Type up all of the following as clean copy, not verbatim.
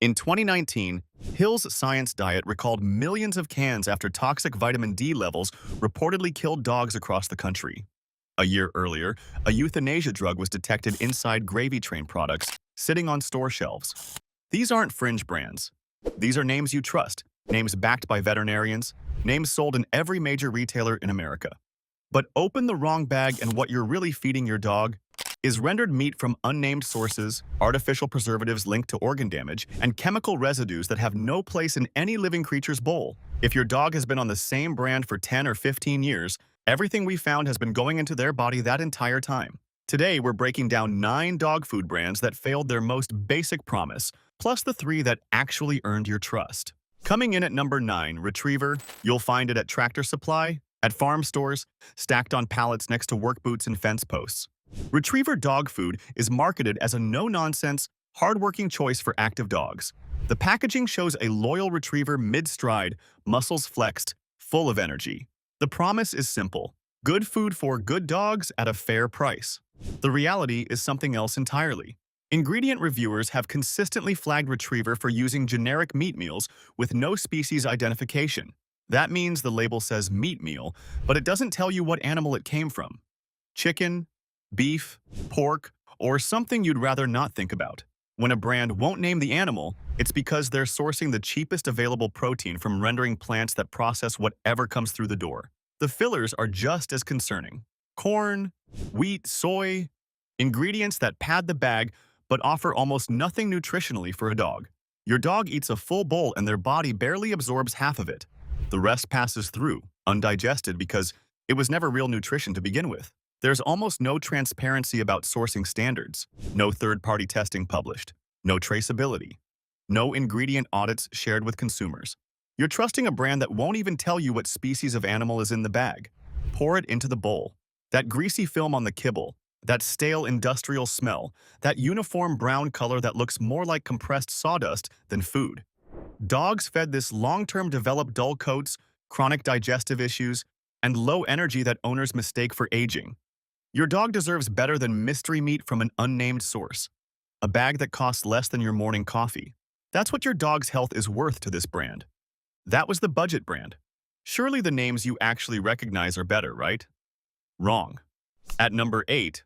In 2019, Hill's Science Diet recalled millions of cans after toxic vitamin D levels reportedly killed dogs across the country. A year earlier, a euthanasia drug was detected inside gravy train products, sitting on store shelves. These aren't fringe brands. These are names you trust, names backed by veterinarians, names sold in every major retailer in America. But open the wrong bag and what you're really feeding your dog is rendered meat from unnamed sources, artificial preservatives linked to organ damage, and chemical residues that have no place in any living creature's bowl. If your dog has been on the same brand for 10 or 15 years, everything we found has been going into their body that entire time. Today, we're breaking down 9 dog food brands that failed their most basic promise, plus the 3 that actually earned your trust. Coming in at number 9, Retriever. You'll find it at Tractor Supply, at farm stores, stacked on pallets next to work boots and fence posts. Retriever dog food is marketed as a no-nonsense, hard-working choice for active dogs. The packaging shows a loyal retriever mid-stride, muscles flexed, full of energy. The promise is simple: good food for good dogs at a fair price. The reality is something else entirely. Ingredient reviewers have consistently flagged Retriever for using generic meat meals with no species identification. That means the label says meat meal, but it doesn't tell you what animal it came from. Chicken, beef, pork, or something you'd rather not think about. When a brand won't name the animal, it's because they're sourcing the cheapest available protein from rendering plants that process whatever comes through the door. The fillers are just as concerning. Corn, wheat, soy, ingredients that pad the bag but offer almost nothing nutritionally for a dog. Your dog eats a full bowl and their body barely absorbs half of it. The rest passes through, undigested, because it was never real nutrition to begin with. There's almost no transparency about sourcing standards, no third-party testing published, no traceability, no ingredient audits shared with consumers. You're trusting a brand that won't even tell you what species of animal is in the bag. Pour it into the bowl. That greasy film on the kibble, that stale industrial smell, that uniform brown color that looks more like compressed sawdust than food. Dogs fed this long-term develop dull coats, chronic digestive issues, and low energy that owners mistake for aging. Your dog deserves better than mystery meat from an unnamed source. A bag that costs less than your morning coffee. That's what your dog's health is worth to this brand. That was the budget brand. Surely the names you actually recognize are better, right? Wrong. At number 8,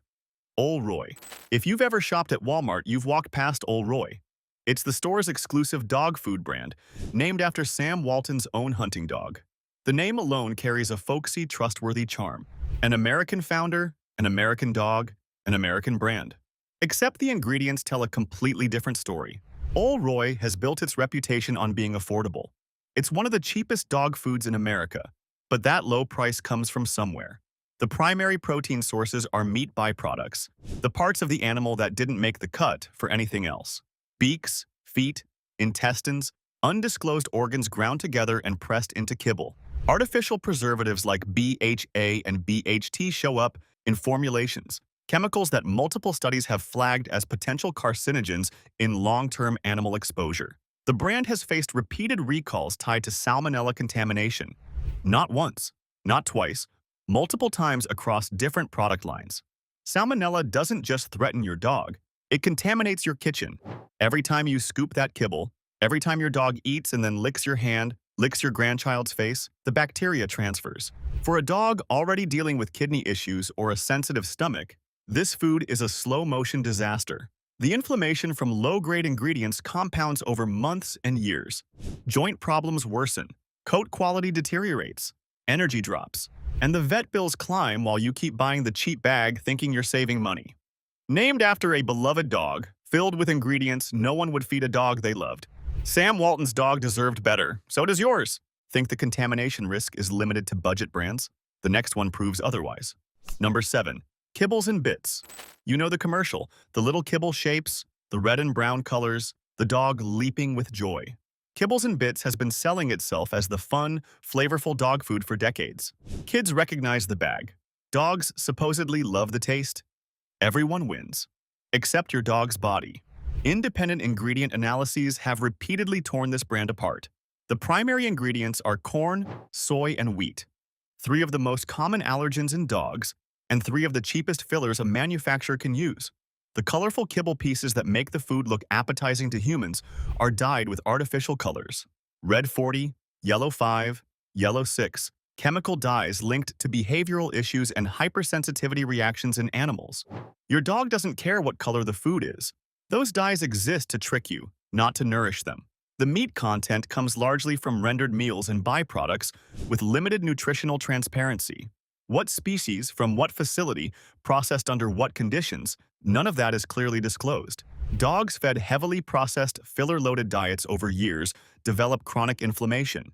Ol' Roy. If you've ever shopped at Walmart, you've walked past Ol' Roy. It's the store's exclusive dog food brand, named after Sam Walton's own hunting dog. The name alone carries a folksy, trustworthy charm. An American founder, an American dog, an American brand. Except the ingredients tell a completely different story. Ol' Roy has built its reputation on being affordable. It's one of the cheapest dog foods in America, but that low price comes from somewhere. The primary protein sources are meat byproducts, the parts of the animal that didn't make the cut for anything else. Beaks, feet, intestines, undisclosed organs ground together and pressed into kibble. Artificial preservatives like BHA and BHT show up in formulations, chemicals that multiple studies have flagged as potential carcinogens in long-term animal exposure. The brand has faced repeated recalls tied to salmonella contamination. Not once, not twice, multiple times across different product lines. Salmonella doesn't just threaten your dog, it contaminates your kitchen. Every time you scoop that kibble, every time your dog eats and then licks your hand, licks your grandchild's face, the bacteria transfers. For a dog already dealing with kidney issues or a sensitive stomach, this food is a slow-motion disaster. The inflammation from low-grade ingredients compounds over months and years. Joint problems worsen, coat quality deteriorates, energy drops, and the vet bills climb while you keep buying the cheap bag thinking you're saving money. Named after a beloved dog, filled with ingredients no one would feed a dog they loved. Sam Walton's dog deserved better, so does yours. Think the contamination risk is limited to budget brands? The next one proves otherwise. Number 7. Kibbles and Bits. You know the commercial, the little kibble shapes, the red and brown colors, the dog leaping with joy. Kibbles and Bits has been selling itself as the fun, flavorful dog food for decades. Kids recognize the bag. Dogs supposedly love the taste. Everyone wins, except your dog's body. Independent ingredient analyses have repeatedly torn this brand apart. The primary ingredients are corn, soy, and wheat, 3 of the most common allergens in dogs, and 3 of the cheapest fillers a manufacturer can use. The colorful kibble pieces that make the food look appetizing to humans are dyed with artificial colors. Red 40, yellow 5, yellow 6, chemical dyes linked to behavioral issues and hypersensitivity reactions in animals. Your dog doesn't care what color the food is. Those dyes exist to trick you, not to nourish them. The meat content comes largely from rendered meals and byproducts with limited nutritional transparency. What species, from what facility, processed under what conditions, none of that is clearly disclosed. Dogs fed heavily processed, filler-loaded diets over years develop chronic inflammation,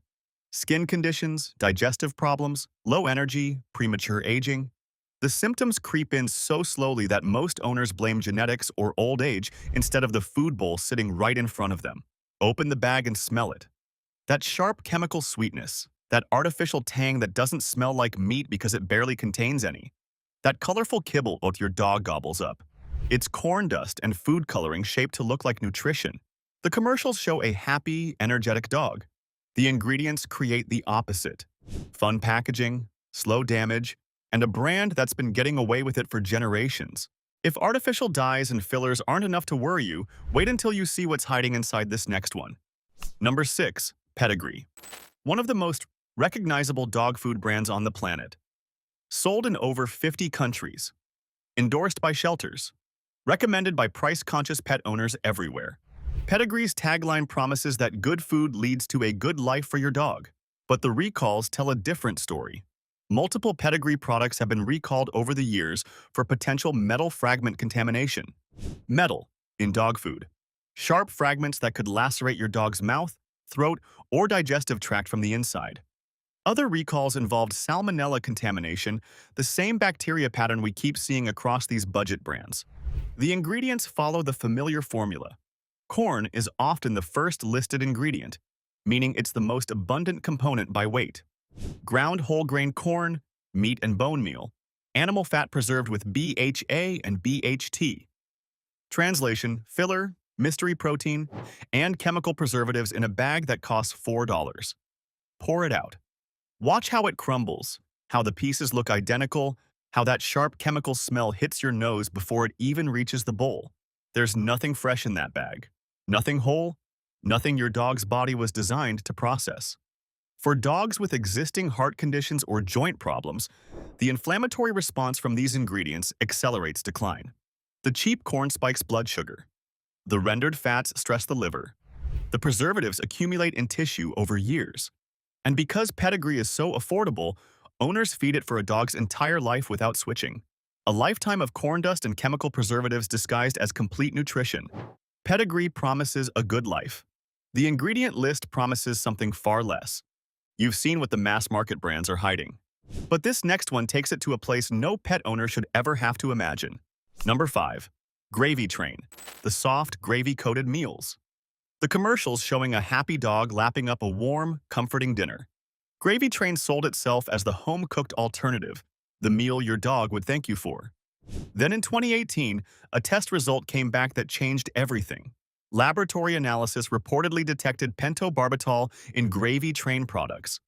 skin conditions, digestive problems, low energy, premature aging. The symptoms creep in so slowly that most owners blame genetics or old age instead of the food bowl sitting right in front of them. Open the bag and smell it. That sharp chemical sweetness, that artificial tang that doesn't smell like meat because it barely contains any. That colorful kibble both your dog gobbles up. It's corn dust and food coloring shaped to look like nutrition. The commercials show a happy, energetic dog. The ingredients create the opposite. Fun packaging, slow damage, and a brand that's been getting away with it for generations. If artificial dyes and fillers aren't enough to worry you, wait until you see what's hiding inside this next one. Number 6. Pedigree. One of the most recognizable dog food brands on the planet. Sold in over 50 countries. Endorsed by shelters. Recommended by price-conscious pet owners everywhere. Pedigree's tagline promises that good food leads to a good life for your dog. But the recalls tell a different story. Multiple Pedigree products have been recalled over the years for potential metal fragment contamination. Metal in dog food. Sharp fragments that could lacerate your dog's mouth, throat, or digestive tract from the inside. Other recalls involved salmonella contamination, the same bacteria pattern we keep seeing across these budget brands. The ingredients follow the familiar formula. Corn is often the first listed ingredient, meaning it's the most abundant component by weight. Ground whole grain corn, meat and bone meal, animal fat preserved with BHA and BHT. Translation: filler, mystery protein, and chemical preservatives in a bag that costs $4. Pour it out. Watch how it crumbles, how the pieces look identical, how that sharp chemical smell hits your nose before it even reaches the bowl. There's nothing fresh in that bag. Nothing whole, nothing your dog's body was designed to process. For dogs with existing heart conditions or joint problems, the inflammatory response from these ingredients accelerates decline. The cheap corn spikes blood sugar. The rendered fats stress the liver. The preservatives accumulate in tissue over years. And because Pedigree is so affordable, owners feed it for a dog's entire life without switching. A lifetime of corn dust and chemical preservatives disguised as complete nutrition. Pedigree promises a good life. The ingredient list promises something far less. You've seen what the mass market brands are hiding. But this next one takes it to a place no pet owner should ever have to imagine. Number 5. Gravy Train. The soft, gravy-coated meals. The commercials showing a happy dog lapping up a warm, comforting dinner. Gravy Train sold itself as the home-cooked alternative, the meal your dog would thank you for. Then in 2018, a test result came back that changed everything. Laboratory analysis reportedly detected pentobarbital in Gravy Train products.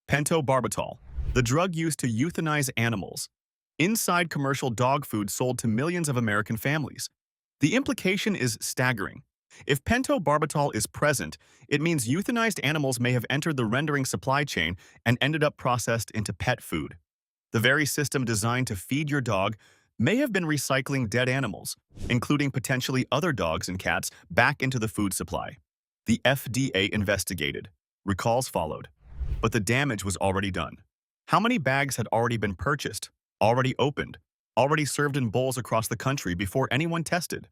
Pentobarbital, the drug used to euthanize animals, inside commercial dog food sold to millions of American families. The implication is staggering. If pentobarbital is present, it means euthanized animals may have entered the rendering supply chain and ended up processed into pet food. The very system designed to feed your dog may have been recycling dead animals, including potentially other dogs and cats, back into the food supply. The FDA investigated. Recalls followed. But the damage was already done. How many bags had already been purchased, already opened, already served in bowls across the country before anyone tested?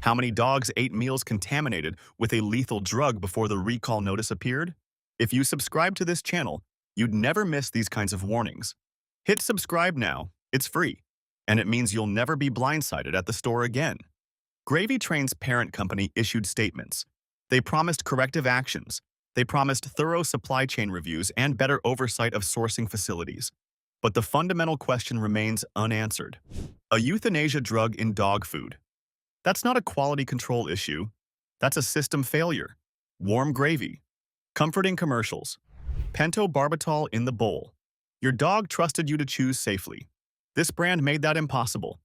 How many dogs ate meals contaminated with a lethal drug before the recall notice appeared? If you subscribe to this channel, you'd never miss these kinds of warnings. Hit subscribe now. It's free. And it means you'll never be blindsided at the store again. Gravy Train's parent company issued statements. They promised corrective actions. They promised thorough supply chain reviews and better oversight of sourcing facilities. But the fundamental question remains unanswered. A euthanasia drug in dog food. That's not a quality control issue. That's a system failure. Warm gravy. Comforting commercials. Pentobarbital in the bowl. Your dog trusted you to choose safely. This brand made that impossible.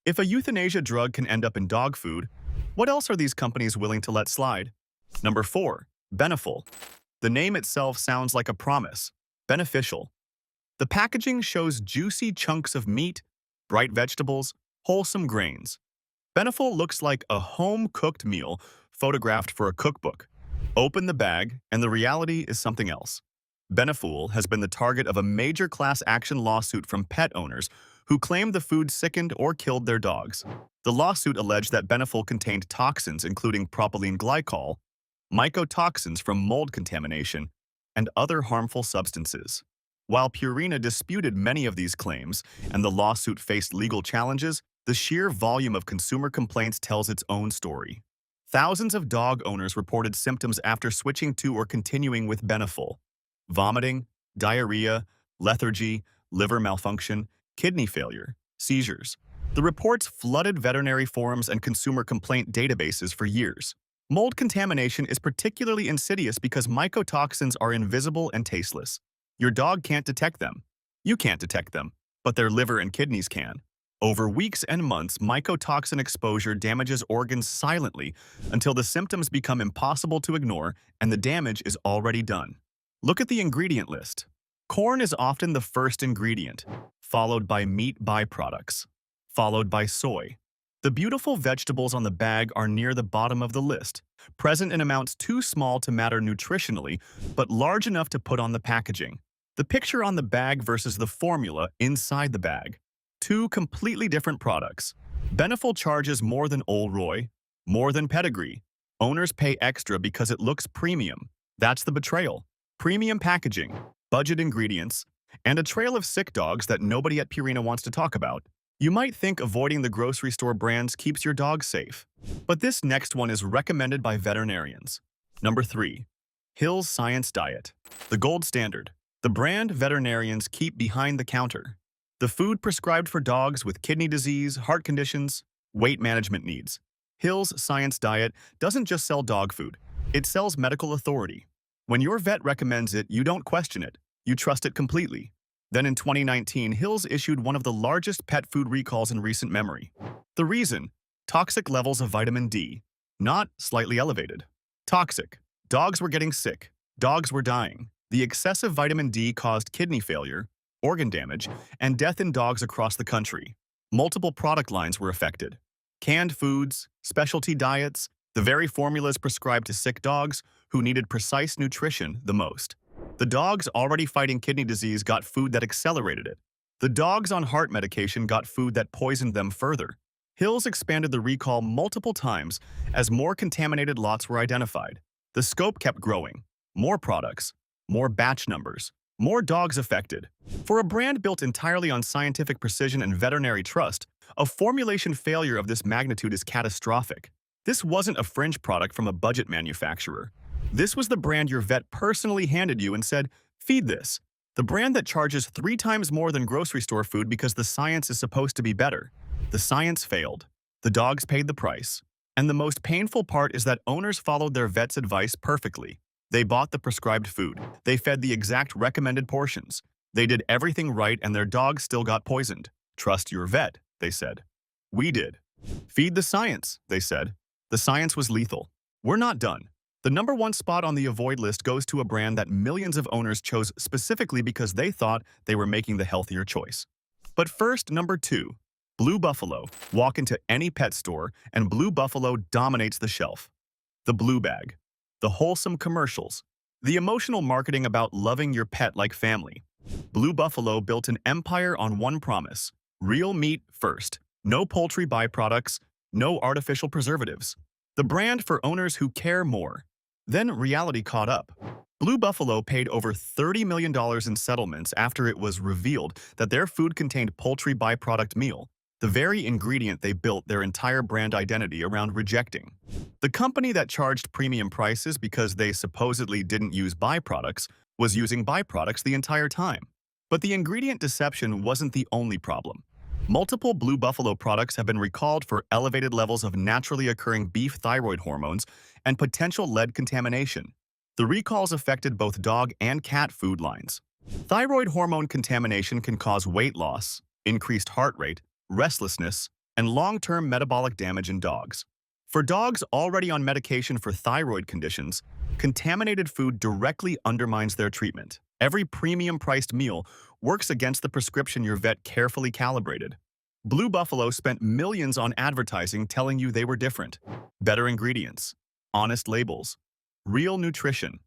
If a euthanasia drug can end up in dog food, what else are these companies willing to let slide? Number 4. Beneful. The name itself sounds like a promise. Beneficial. The packaging shows juicy chunks of meat, bright vegetables, wholesome grains. Beneful looks like a home-cooked meal photographed for a cookbook. Open the bag, and the reality is something else. Beneful has been the target of a major class action lawsuit from pet owners who claimed the food sickened or killed their dogs. The lawsuit alleged that Beneful contained toxins including propylene glycol, mycotoxins from mold contamination, and other harmful substances. While Purina disputed many of these claims and the lawsuit faced legal challenges, the sheer volume of consumer complaints tells its own story. Thousands of dog owners reported symptoms after switching to or continuing with Beneful: vomiting, diarrhea, lethargy, liver malfunction, kidney failure, seizures. The reports flooded veterinary forums and consumer complaint databases for years. Mold contamination is particularly insidious because mycotoxins are invisible and tasteless. Your dog can't detect them. You can't detect them, but their liver and kidneys can. Over weeks and months, mycotoxin exposure damages organs silently until the symptoms become impossible to ignore and the damage is already done. Look at the ingredient list. Corn is often the first ingredient, followed by meat byproducts, followed by soy. The beautiful vegetables on the bag are near the bottom of the list, present in amounts too small to matter nutritionally, but large enough to put on the packaging. The picture on the bag versus the formula inside the bag. Two completely different products. Beneful charges more than Old Roy, more than Pedigree. Owners pay extra because it looks premium. That's the betrayal. Premium packaging, budget ingredients, and a trail of sick dogs that nobody at Purina wants to talk about. You might think avoiding the grocery store brands keeps your dog safe, but this next one is recommended by veterinarians. Number 3. Hill's Science Diet. The gold standard. The brand veterinarians keep behind the counter. The food prescribed for dogs with kidney disease, heart conditions, weight management needs. Hill's Science Diet doesn't just sell dog food. It sells medical authority. When your vet recommends it, you don't question it. You trust it completely. Then in 2019, Hill's issued one of the largest pet food recalls in recent memory. The reason? Toxic levels of vitamin D. Not slightly elevated. Toxic. Dogs were getting sick. Dogs were dying. The excessive vitamin D caused kidney failure, organ damage, and death in dogs across the country. Multiple product lines were affected. Canned foods, specialty diets, the very formulas prescribed to sick dogs who needed precise nutrition the most. The dogs already fighting kidney disease got food that accelerated it. The dogs on heart medication got food that poisoned them further. Hill's expanded the recall multiple times as more contaminated lots were identified. The scope kept growing. More products, more batch numbers, more dogs affected. For a brand built entirely on scientific precision and veterinary trust, a formulation failure of this magnitude is catastrophic. This wasn't a fringe product from a budget manufacturer. This was the brand your vet personally handed you and said, "Feed this." The brand that charges 3 times more than grocery store food because the science is supposed to be better. The science failed. The dogs paid the price. And the most painful part is that owners followed their vet's advice perfectly. They bought the prescribed food. They fed the exact recommended portions. They did everything right and their dogs still got poisoned. Trust your vet, they said. We did. Feed the science, they said. The science was lethal. We're not done. The number 1 spot on the avoid list goes to a brand that millions of owners chose specifically because they thought they were making the healthier choice. But first, number 2. Blue Buffalo. Walk into any pet store and Blue Buffalo dominates the shelf. The blue bag. The wholesome commercials. The emotional marketing about loving your pet like family. Blue Buffalo built an empire on one promise: real meat first. No poultry byproducts, no artificial preservatives. The brand for owners who care more. Then reality caught up. Blue Buffalo paid over $30 million in settlements after it was revealed that their food contained poultry byproduct meal, the very ingredient they built their entire brand identity around rejecting. The company that charged premium prices because they supposedly didn't use byproducts was using byproducts the entire time. But the ingredient deception wasn't the only problem. Multiple Blue Buffalo products have been recalled for elevated levels of naturally occurring beef thyroid hormones and potential lead contamination. The recalls affected both dog and cat food lines. Thyroid hormone contamination can cause weight loss, increased heart rate, restlessness, and long-term metabolic damage in dogs. For dogs already on medication for thyroid conditions, contaminated food directly undermines their treatment. Every premium-priced meal works against the prescription your vet carefully calibrated. Blue Buffalo spent millions on advertising telling you they were different. Better ingredients, honest labels, real nutrition.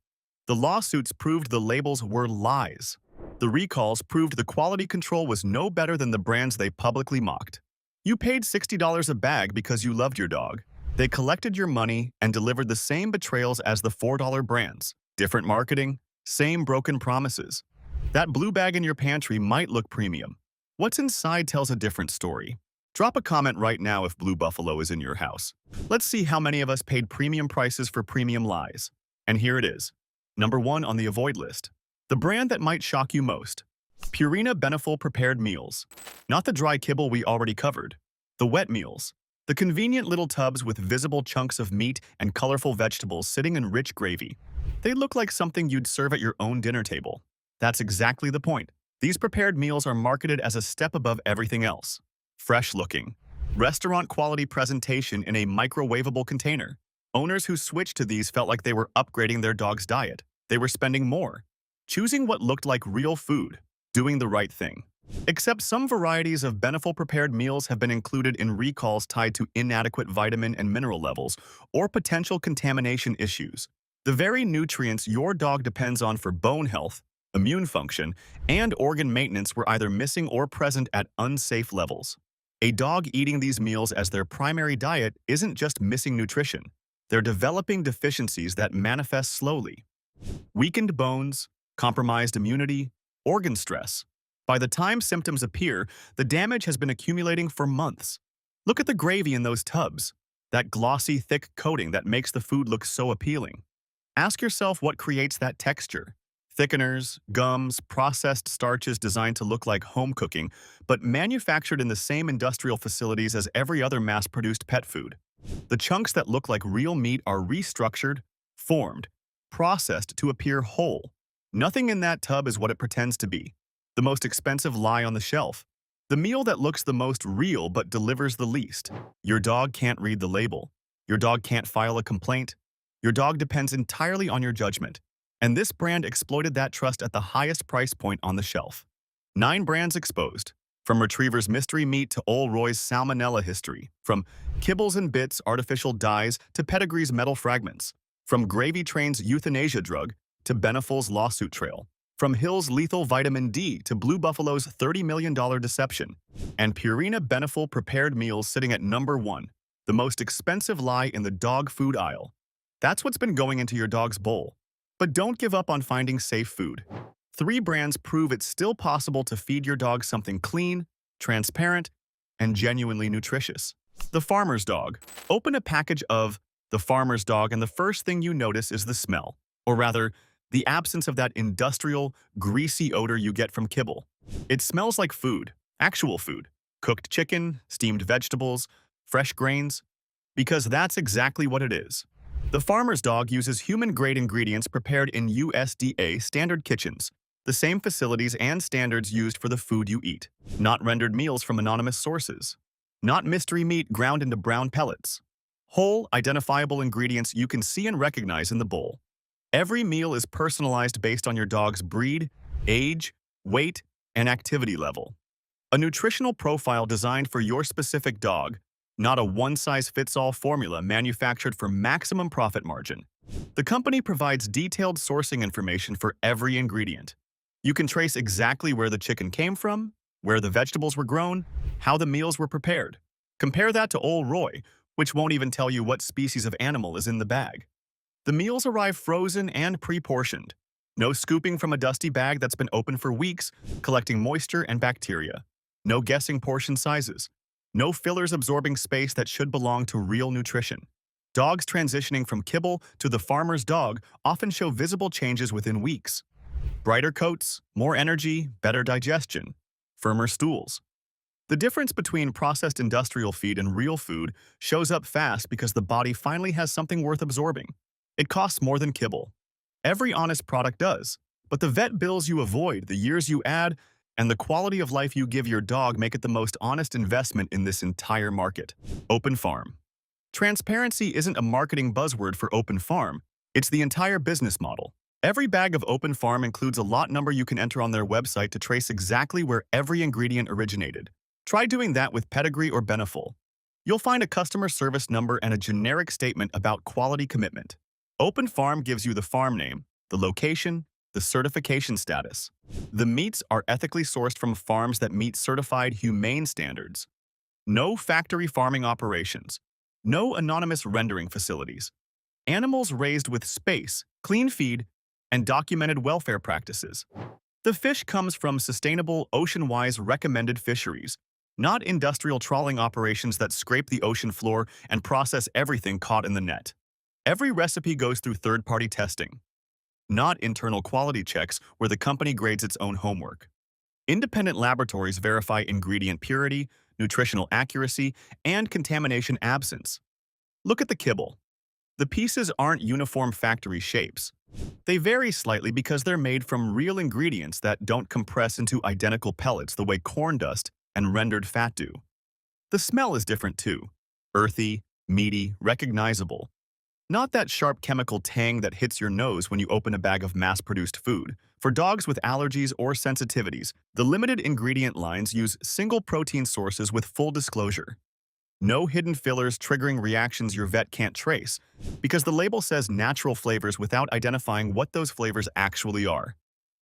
The lawsuits proved the labels were lies. The recalls proved the quality control was no better than the brands they publicly mocked. You paid $60 a bag because you loved your dog. They collected your money and delivered the same betrayals as the $4 brands. Different marketing, same broken promises. That blue bag in your pantry might look premium. What's inside tells a different story. Drop a comment right now if Blue Buffalo is in your house. Let's see how many of us paid premium prices for premium lies. And here it is. Number 1 on the avoid list. The brand that might shock you most. Purina Beneful prepared meals. Not the dry kibble we already covered. The wet meals. The convenient little tubs with visible chunks of meat and colorful vegetables sitting in rich gravy. They look like something you'd serve at your own dinner table. That's exactly the point. These prepared meals are marketed as a step above everything else. Fresh-looking. Restaurant-quality presentation in a microwavable container. Owners who switched to these felt like they were upgrading their dog's diet. They were spending more. Choosing what looked like real food. Doing the right thing. Except some varieties of Beneful prepared meals have been included in recalls tied to inadequate vitamin and mineral levels or potential contamination issues. The very nutrients your dog depends on for bone health, immune function, and organ maintenance were either missing or present at unsafe levels. A dog eating these meals as their primary diet isn't just missing nutrition. They're developing deficiencies that manifest slowly. Weakened bones, compromised immunity, organ stress. By the time symptoms appear, the damage has been accumulating for months. Look at the gravy in those tubs, that glossy, thick coating that makes the food look so appealing. Ask yourself what creates that texture. Thickeners, gums, processed starches designed to look like home cooking, but manufactured in the same industrial facilities as every other mass-produced pet food. The chunks that look like real meat are restructured, formed, processed to appear whole. Nothing in that tub is what it pretends to be. The most expensive lie on the shelf. The meal that looks the most real but delivers the least. Your dog can't read the label. Your dog can't file a complaint. Your dog depends entirely on your judgment. And this brand exploited that trust at the highest price point on the shelf. 9 brands exposed. From Retriever's mystery meat to Old Roy's salmonella history. From Kibbles and Bits artificial dyes to Pedigree's metal fragments. From Gravy Train's euthanasia drug to Beneful's lawsuit trail. From Hill's lethal vitamin D to Blue Buffalo's $30 million deception. And Purina Beneful prepared meals sitting at number 1, the most expensive lie in the dog food aisle. That's what's been going into your dog's bowl. But don't give up on finding safe food. 3 brands prove it's still possible to feed your dog something clean, transparent, and genuinely nutritious. The Farmer's Dog. Open a package of The Farmer's Dog and the first thing you notice is the smell. Or rather, the absence of that industrial, greasy odor you get from kibble. It smells like food, actual food. Cooked chicken, steamed vegetables, fresh grains. Because that's exactly what it is. The Farmer's Dog uses human-grade ingredients prepared in USDA standard kitchens, the same facilities and standards used for the food you eat. Not rendered meals from anonymous sources. Not mystery meat ground into brown pellets. Whole, identifiable ingredients you can see and recognize in the bowl. Every meal is personalized based on your dog's breed, age, weight, and activity level. A nutritional profile designed for your specific dog, not a one-size-fits-all formula manufactured for maximum profit margin. The company provides detailed sourcing information for every ingredient. You can trace exactly where the chicken came from, where the vegetables were grown, how the meals were prepared. Compare that to Old Roy, which won't even tell you what species of animal is in the bag. The meals arrive frozen and pre-portioned. No scooping from a dusty bag that's been open for weeks, collecting moisture and bacteria. No guessing portion sizes. No fillers absorbing space that should belong to real nutrition. Dogs transitioning from kibble to the Farmer's Dog often show visible changes within weeks. Brighter coats, more energy, better digestion, firmer stools. The difference between processed industrial feed and real food shows up fast because the body finally has something worth absorbing. It costs more than kibble. Every honest product does. But the vet bills you avoid, the years you add, and the quality of life you give your dog make it the most honest investment in this entire market. Open Farm. Transparency isn't a marketing buzzword for Open Farm, it's the entire business model. Every bag of Open Farm includes a lot number you can enter on their website to trace exactly where every ingredient originated. Try doing that with Pedigree or Beneful. You'll find a customer service number and a generic statement about quality commitment. Open Farm gives you the farm name, the location, the certification status. The meats are ethically sourced from farms that meet certified humane standards. No factory farming operations. No anonymous rendering facilities. Animals raised with space, clean feed, and documented welfare practices. The fish comes from sustainable, ocean-wise recommended fisheries, not industrial trawling operations that scrape the ocean floor and process everything caught in the net. Every recipe goes through third-party testing, not internal quality checks where the company grades its own homework. Independent laboratories verify ingredient purity, nutritional accuracy, and contamination absence. Look at the kibble. The pieces aren't uniform factory shapes. They vary slightly because they're made from real ingredients that don't compress into identical pellets the way corn dust and rendered fat do. The smell is different too. Earthy, meaty, recognizable. Not that sharp chemical tang that hits your nose when you open a bag of mass-produced food. For dogs with allergies or sensitivities, the limited ingredient lines use single protein sources with full disclosure. No hidden fillers triggering reactions your vet can't trace, because the label says natural flavors without identifying what those flavors actually are.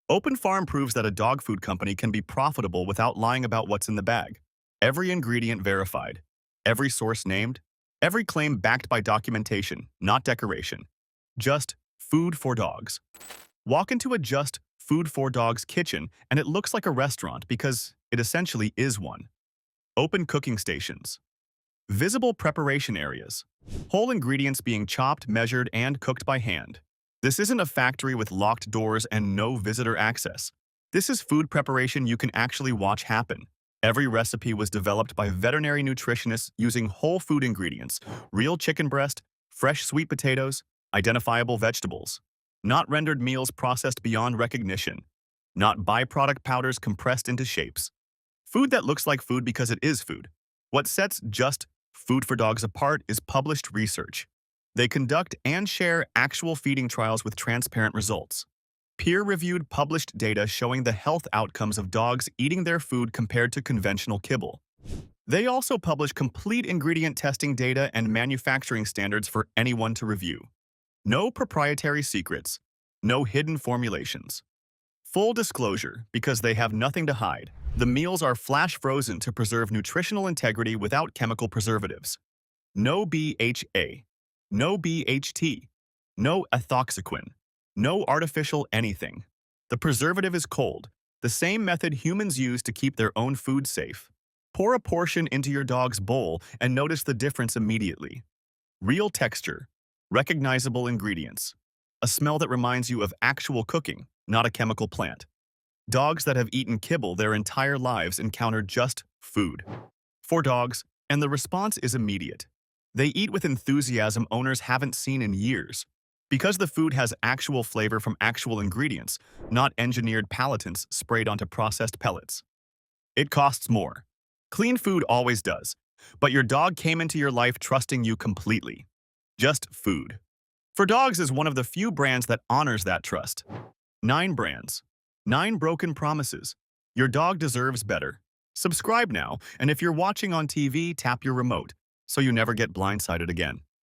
Open Farm proves that a dog food company can be profitable without lying about what's in the bag. Every ingredient verified, every source named, every claim backed by documentation, not decoration. Just food for dogs. Walk into a Just Food for Dogs kitchen and it looks like a restaurant because it essentially is one. Open cooking stations. Visible preparation areas. Whole ingredients being chopped, measured, and cooked by hand. This isn't a factory with locked doors and no visitor access. This is food preparation you can actually watch happen. Every recipe was developed by veterinary nutritionists using whole food ingredients, real chicken breast, fresh sweet potatoes, identifiable vegetables. Not rendered meals processed beyond recognition. Not byproduct powders compressed into shapes. Food that looks like food because it is food. What sets Just Food for Dogs apart is published research. They conduct and share actual feeding trials with transparent results. Peer-reviewed published data showing the health outcomes of dogs eating their food compared to conventional kibble. They also publish complete ingredient testing data and manufacturing standards for anyone to review. No proprietary secrets, no hidden formulations. Full disclosure, because they have nothing to hide. The meals are flash frozen to preserve nutritional integrity without chemical preservatives. No BHA, no BHT, no ethoxyquin, no artificial anything. The preservative is cold, the same method humans use to keep their own food safe. Pour a portion into your dog's bowl and notice the difference immediately. Real texture, recognizable ingredients, a smell that reminds you of actual cooking, not a chemical plant. Dogs that have eaten kibble their entire lives encounter Just Food for Dogs, and the response is immediate. They eat with enthusiasm owners haven't seen in years. Because the food has actual flavor from actual ingredients, not engineered palatants sprayed onto processed pellets. It costs more. Clean food always does, but your dog came into your life trusting you completely. Just Food for Dogs is one of the few brands that honors that trust. 9 brands. 9 broken promises. Your dog deserves better. Subscribe now, and if you're watching on TV, tap your remote so you never get blindsided again.